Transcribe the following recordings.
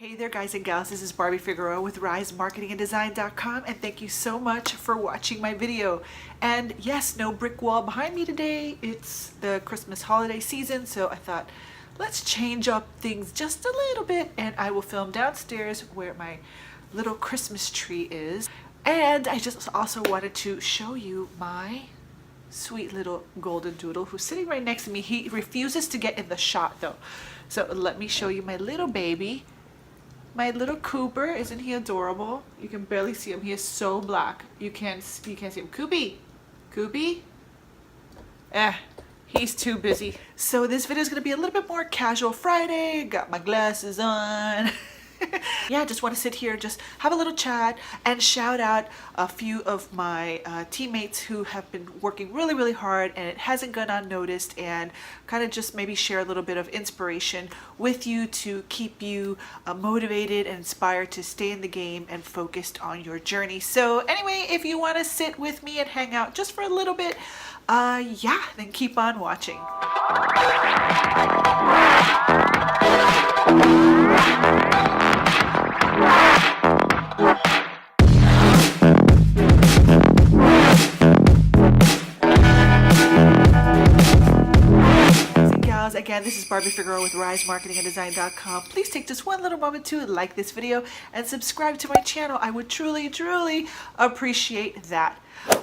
Hey there guys and gals, this is Barbie Figueroa with RiseMarketingAndDesign.com, and thank you so much for watching my video. And yes, no brick wall behind me today. It's the Christmas holiday season, so I thought let's change up things just a little bit, and I will film downstairs where my little Christmas tree is. And I just also wanted to show you my sweet little golden doodle who's sitting right next to me. He refuses to get in the shot though. So let me show you my little baby. My little Cooper, isn't he adorable? You can barely see him. He is so black. You can't see him. Koopy? He's too busy. So this video is going to be a little bit more casual Friday. Got my glasses on. Yeah, just want to sit here, just have a little chat and shout out a few of my teammates who have been working really hard and it hasn't gone unnoticed, and kind of just maybe share a little bit of inspiration with you to keep you motivated and inspired to stay in the game and focused on your journey. So anyway, if you want to sit with me and hang out just for a little bit, yeah, then keep on watching. Again, this is Barbie Figueroa with RiseMarketingAndDesign.com. Please take just one little moment to like this video and subscribe to my channel. I would truly appreciate that.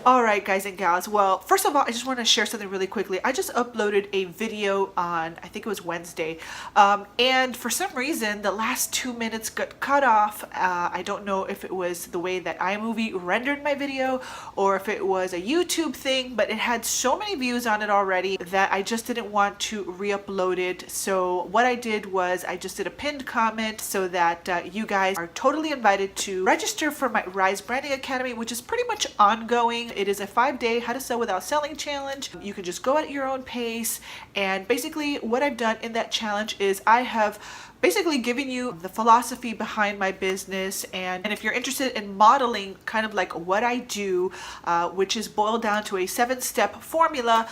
All right, guys and gals. Well, first of all, I just want to share something really quickly. I just uploaded a video on, I think it was Wednesday, and for some reason, the last 2 minutes got cut off. I don't know if it was the way that iMovie rendered my video or if it was a YouTube thing, but it had so many views on it already that I just didn't want to re-upload it. So what I did was I just did a pinned comment so that you guys are totally invited to register for my Rise Branding Academy, which is pretty much ongoing. It is a 5-day how to sell without selling challenge. You can just go at your own pace, and basically what I've done in that challenge is I have basically giving you the philosophy behind my business, and if you're interested in modeling kind of like what I do, which is boiled down to a 7-step formula,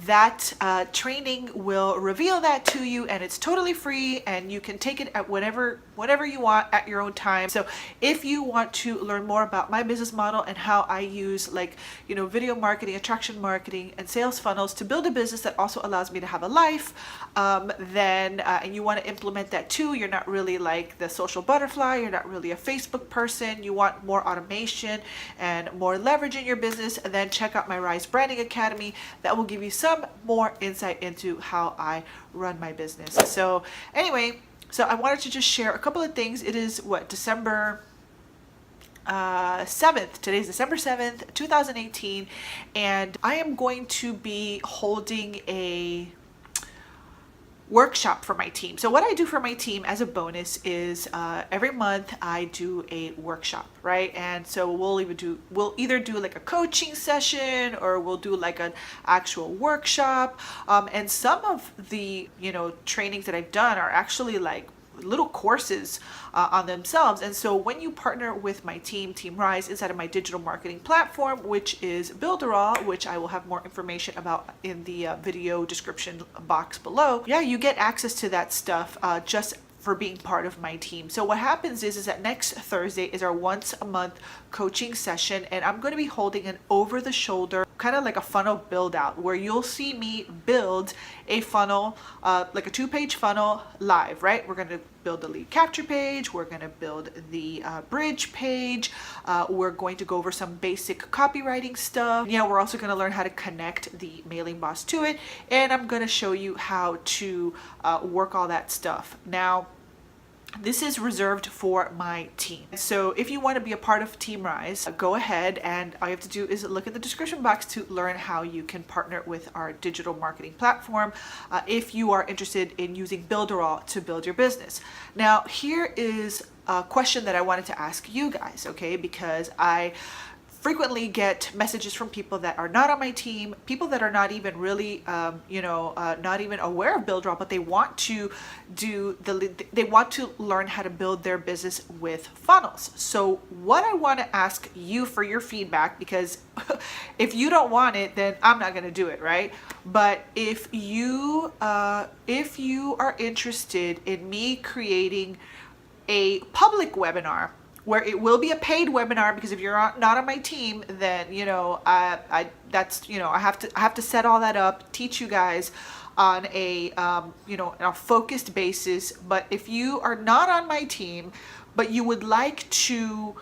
that training will reveal that to you, and it's totally free and you can take it at whatever you want at your own time. So if you want to learn more about my business model and how I use, like, you know, video marketing, attraction marketing, and sales funnels to build a business that also allows me to have a life, then and you want to implement that too. You're not really like the social butterfly, you're not really a Facebook person, you want more automation and more leverage in your business, and then check out my Rise Branding Academy. That will give you some more insight into how I run my business. So anyway, so I wanted to just share a couple of things. It is what, December 7th. Today's December 7th, 2018, and I am going to be holding a workshop for my team. So what I do for my team as a bonus is every month I do a workshop, right? And so we'll either do like a coaching session or we'll do like an actual workshop. And some of the, you know, trainings that I've done are actually like little courses on themselves. And so when you partner with my team, Team Rise, inside of my digital marketing platform, which is BUILDERALL, which I will have more information about in the video description box below, yeah, you get access to that stuff just for being part of my team. So what happens is that next Thursday is our once a month coaching session, and I'm going to be holding an over the shoulder kind of like a funnel build out, where you'll see me build a funnel, like a 2-page funnel live, right? We're going to build the lead capture page, we're going to build the bridge page, we're going to go over some basic copywriting stuff. Yeah, we're also going to learn how to connect the mailing boss to it, and I'm going to show you how to work all that stuff. Now, this is reserved for my team. So if you want to be a part of Team Rise, go ahead, and all you have to do is look at the description box to learn how you can partner with our digital marketing platform if you are interested in using BUILDERALL to build your business. Now, here is a question that I wanted to ask you guys, okay? Because I frequently get messages from people that are not on my team, people that are not even really, not even aware of BUILDERALL, but they want to they want to learn how to build their business with funnels. So what I want to ask you for your feedback, because if you don't want it, then I'm not going to do it, right? But if you are interested in me creating a public webinar where it will be a paid webinar, because if you're not on my team, then I have to set all that up, teach you guys on a on a focused basis. But if you are not on my team, but you would like to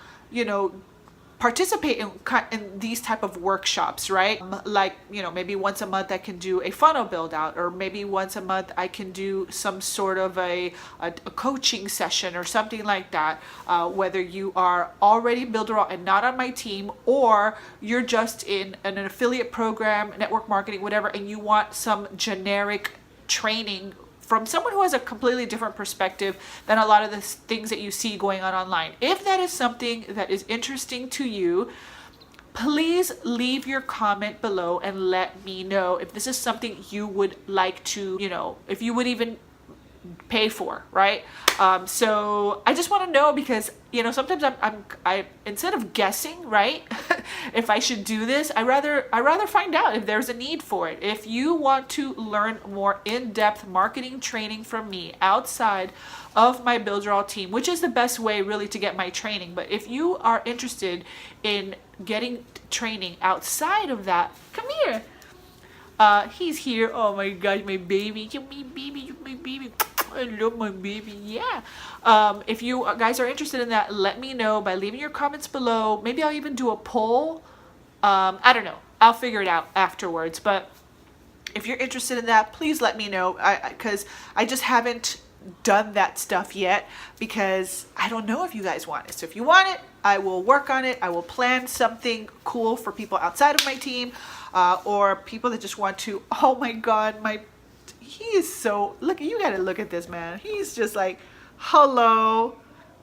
participate in these type of workshops, right? Like, maybe once a month I can do a funnel build out, or maybe once a month I can do some sort of a coaching session or something like that. Whether you are already Builderall and not on my team, or you're just in an affiliate program, network marketing, whatever, and you want some generic training from someone who has a completely different perspective than a lot of the things that you see going on online. If that is something that is interesting to you, please leave your comment below and let me know if this is something you would like to, if you would even pay for, right? So I just want to know, because sometimes I instead of guessing, right, if I should do this, I rather find out if there's a need for it. If you want to learn more in-depth marketing training from me outside of my Builderall team, which is the best way really to get my training, but if you are interested in getting training outside of that, come here. He's here. Oh my gosh, my baby. You my baby, you my baby. I love my baby. Yeah. If you guys are interested in that, let me know by leaving your comments below. Maybe I'll even do a poll. I don't know. I'll figure it out afterwards. But if you're interested in that, please let me know, because I just haven't done that stuff yet, because I don't know if you guys want it. So if you want it, I will work on it. I will plan something cool for people outside of my team, or people that just want to. Oh my God, he is so, you gotta look at this man. He's just like, hello.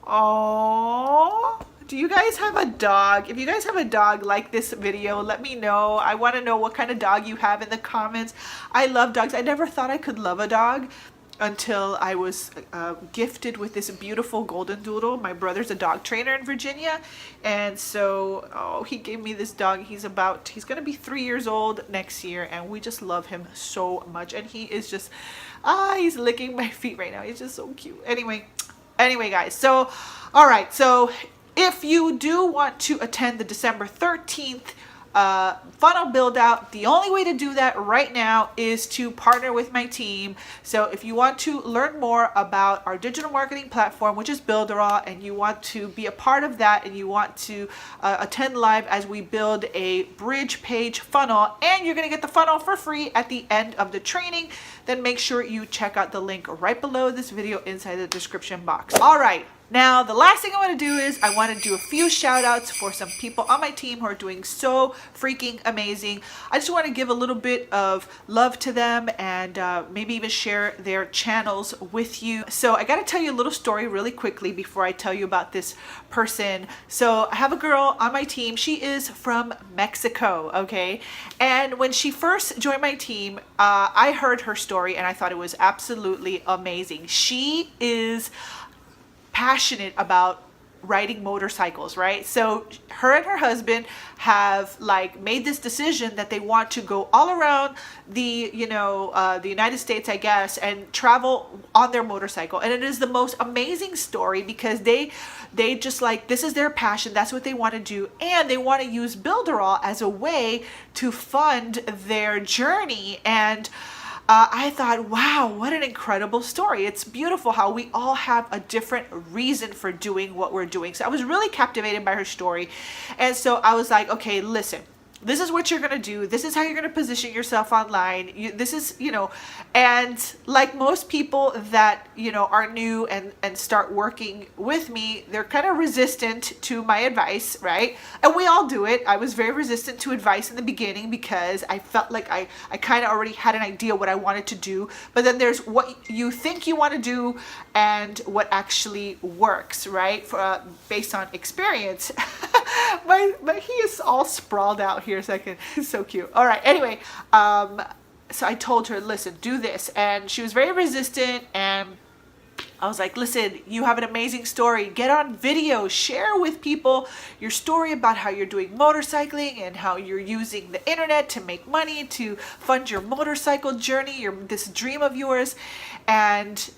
Oh, do you guys have a dog? If you guys have a dog, like this video, let me know. I want to know what kind of dog you have in the comments. I love dogs. I never thought I could love a dog until I was gifted with this beautiful golden doodle. My brother's a dog trainer in Virginia, and so he gave me this dog. He's gonna be 3 years old next year, and we just love him so much. And he is just he's licking my feet right now. He's just so cute. Anyway guys, so all right, so if you do want to attend the December 13th funnel build out, the only way to do that right now is to partner with my team. So if you want to learn more about our digital marketing platform, which is Builderall, and you want to be a part of that, and you want to attend live as we build a bridge page funnel, and you're going to get the funnel for free at the end of the training, then make sure you check out the link right below this video inside the description box. All right. Now, the last thing I want to do is I want to do a few shout outs for some people on my team who are doing so freaking amazing. I just want to give a little bit of love to them, and maybe even share their channels with you. So I got to tell you a little story really quickly before I tell you about this person. So I have a girl on my team. She is from Mexico, okay? And when she first joined my team, I heard her story and I thought it was absolutely amazing. She is passionate about riding motorcycles, right? So her and her husband have made this decision that they want to go all around the the United States, I guess, and travel on their motorcycle. And it is the most amazing story, because they just this is their passion, that's what they want to do, and they want to use Builderall as a way to fund their journey. And I thought, wow, what an incredible story. It's beautiful how we all have a different reason for doing what we're doing. So I was really captivated by her story. And so I was like, okay, listen, this is what you're going to do. This is how you're going to position yourself online. This is, and like most people that, are new and start working with me, they're kind of resistant to my advice, right? And we all do it. I was very resistant to advice in the beginning, because I felt like I kind of already had an idea what I wanted to do. But then there's what you think you want to do and what actually works, right? Based on experience. But he is all sprawled out here. Second, it's so cute. All right, anyway, so I told her, listen, do this, and she was very resistant, and I was like, listen, you have an amazing story. Get on video, share with people your story about how you're doing motorcycling and how you're using the internet to make money to fund your motorcycle journey, this dream of yours. And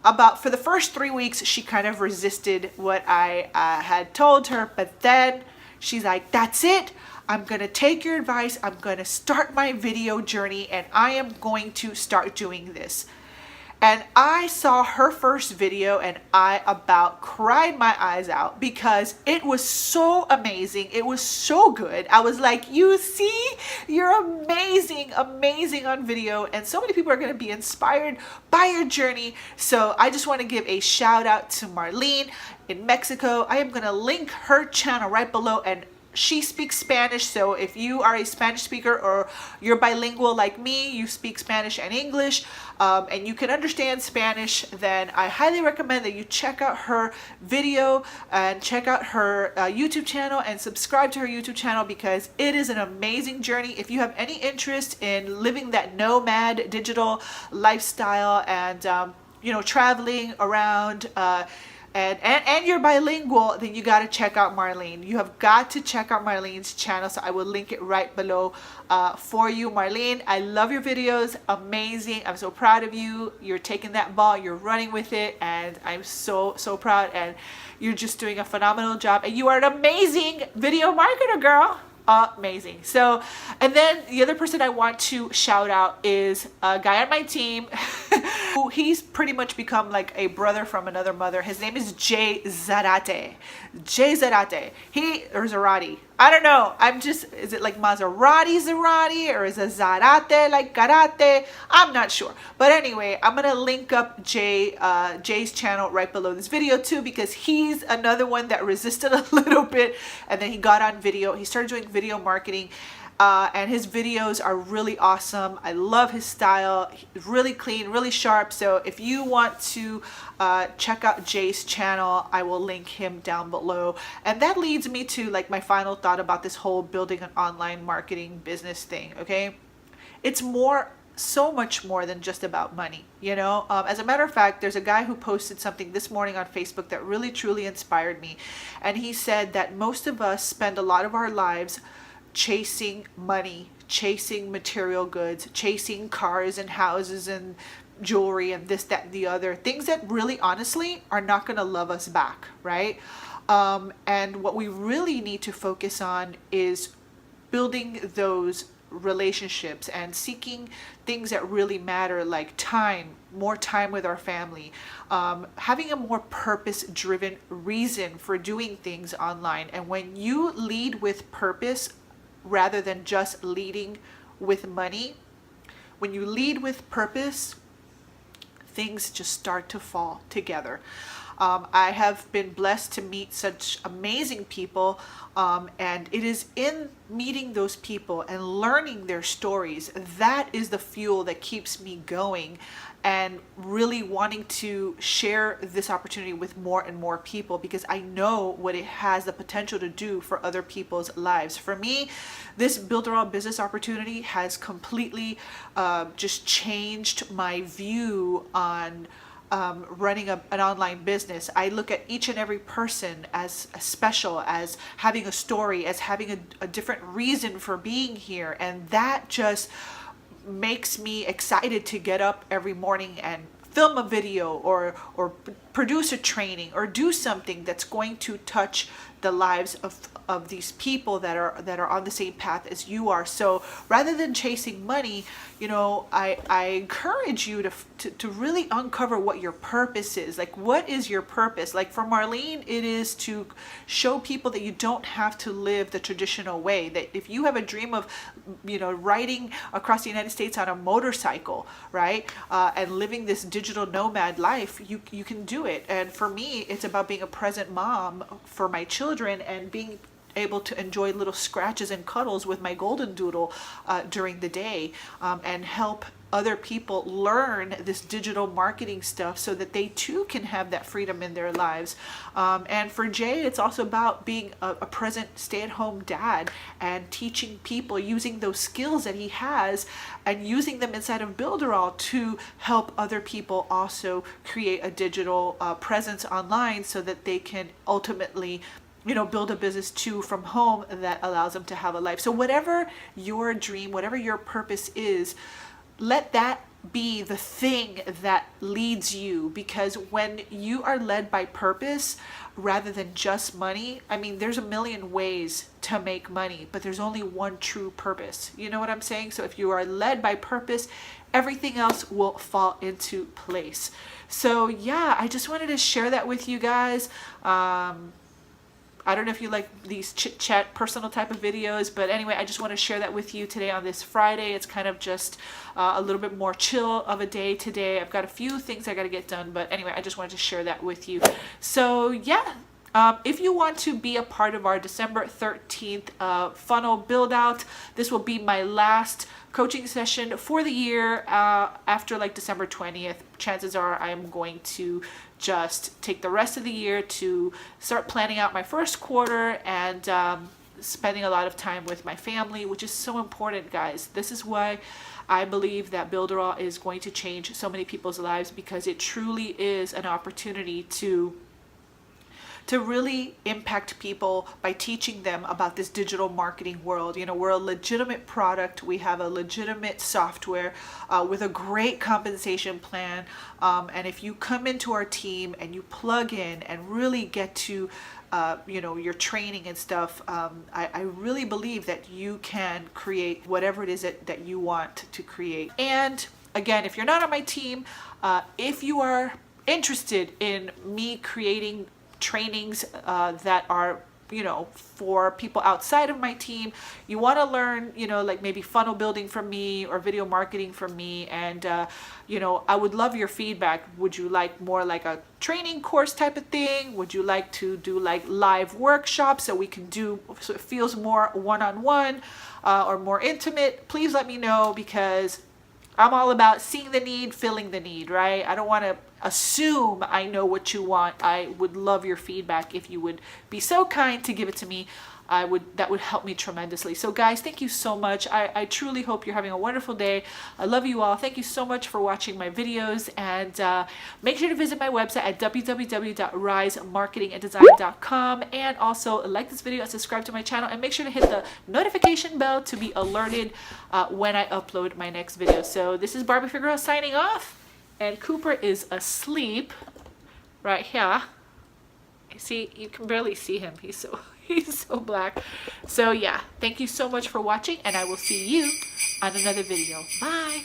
about for the first 3 weeks, she kind of resisted what I had told her, but then she's like, that's it. I'm going to take your advice. I'm going to start my video journey and I am going to start doing this. And I saw her first video and I about cried my eyes out because it was so amazing. It was so good. I was like, you see, you're amazing, amazing on video. And so many people are going to be inspired by your journey. So I just want to give a shout out to Marlene in Mexico. I am going to link her channel right below, and she speaks Spanish, so if you are a Spanish speaker or you're bilingual like me, you speak Spanish and English, and you can understand Spanish, then I highly recommend that you check out her video and check out her YouTube channel and subscribe to her YouTube channel, because it is an amazing journey. If you have any interest in living that nomad digital lifestyle and traveling around, and you're bilingual, then you got to check out Marlene. You have got to check out Marlene's channel. So I will link it right below for you. Marlene, I love your videos. Amazing. I'm so proud of you. You're taking that ball, you're running with it, and I'm so proud. And you're just doing a phenomenal job. And you are an amazing video marketer, girl. Amazing. So, and then the other person I want to shout out is a guy on my team who he's pretty much become like a brother from another mother. His name is Jay Zarate. Jay Zarate. Or Zarate. I don't know. Is it like Maserati Zarate, or is it Zarate like karate? I'm not sure. But anyway, I'm going to link up Jay's channel right below this video too, because he's another one that resisted a little bit, and then he got on video. He started doing video marketing. And his videos are really awesome. I love his style. He's really clean, really sharp. So if you want to check out Jay's channel, I will link him down below. And that leads me to like my final thought about this whole building an online marketing business thing. Okay, it's so much more than just about money, As a matter of fact, there's a guy who posted something this morning on Facebook that really truly inspired me. And he said that most of us spend a lot of our lives chasing money, chasing material goods, chasing cars and houses and jewelry and this, that, and the other, things that really honestly are not going to love us back, right? And what we really need to focus on is building those relationships and seeking things that really matter, like more time with our family, having a more purpose-driven reason for doing things online. And when you lead with purpose rather than just leading with money, when you lead with purpose, things just start to fall together. I have been blessed to meet such amazing people, and it is in meeting those people and learning their stories that is the fuel that keeps me going and really wanting to share this opportunity with more and more people, because I know what it has the potential to do for other people's lives. For me, this Builderall business opportunity has completely just changed my view on running an online business. I look at each and every person as special, as having a story, as having a different reason for being here. And that just makes me excited to get up every morning and film a video or produce a training or do something that's going to touch the lives of these people that are on the same path as you are. So rather than chasing money, I encourage you to really uncover what your purpose is. Like, what is your purpose? Like for Marlene, it is to show people that you don't have to live the traditional way. That if you have a dream of, riding across the United States on a motorcycle, right, and living this digital nomad life, you can do it. And for me, it's about being a present mom for my children and being able to enjoy little scratches and cuddles with my golden doodle during the day, and help other people learn this digital marketing stuff so that they too can have that freedom in their lives. And for Jay, it's also about being a present stay-at-home dad and teaching people, using those skills that he has and using them inside of Builderall to help other people also create a digital presence online so that they can ultimately build a business too from home that allows them to have a life. So whatever your dream, whatever your purpose is, let that be the thing that leads you, because when you are led by purpose rather than just money, I mean, there's a million ways to make money, but there's only one true purpose. You know what I'm saying? So if you are led by purpose, everything else will fall into place. So yeah, I just wanted to share that with you guys. I don't know if you like these chit chat personal type of videos, but anyway, I just want to share that with you today on this Friday. It's kind of just a little bit more chill of a day today. I've got a few things I got to get done, but anyway, I just wanted to share that with you. So yeah, if you want to be a part of our December 13th funnel build out, this will be my last coaching session for the year. After like December 20th, chances are I'm going to just take the rest of the year to start planning out my first quarter and spending a lot of time with my family, which is so important, guys. This is why I believe that Builderall is going to change so many people's lives, because it truly is an opportunity to really impact people by teaching them about this digital marketing world. You know, we're a legitimate product. We have a legitimate software with a great compensation plan. And if you come into our team and you plug in and really get to, you know, your training and stuff, I really believe that you can create whatever it is that you want to create. And again, if you're not on my team, if you are interested in me creating trainings that are, you know, for people outside of my team, you want to learn, you know, like maybe funnel building from me or video marketing from me, and you know, I would love your feedback. Would you like more like a training course type of thing? Would you like to do like live workshops so we can do, so it feels more one-on-one or more intimate? Please let me know, because I'm all about seeing the need, filling the need, right? I don't want to assume I know what you want. I would love your feedback. If you would be so kind to give it to me, that would help me tremendously. So guys, thank you so much. I truly hope you're having a wonderful day. I love you all. Thank you so much for watching my videos, and make sure to visit my website at www.risemarketinganddesign.com, and also like this video and subscribe to my channel, and make sure to hit the notification bell to be alerted when I upload my next video. So this is Barbie Figueroa signing off, and Cooper is asleep right here. See, you can barely see him. He's so black. So yeah, thank you so much for watching, and I will see you on another video. Bye.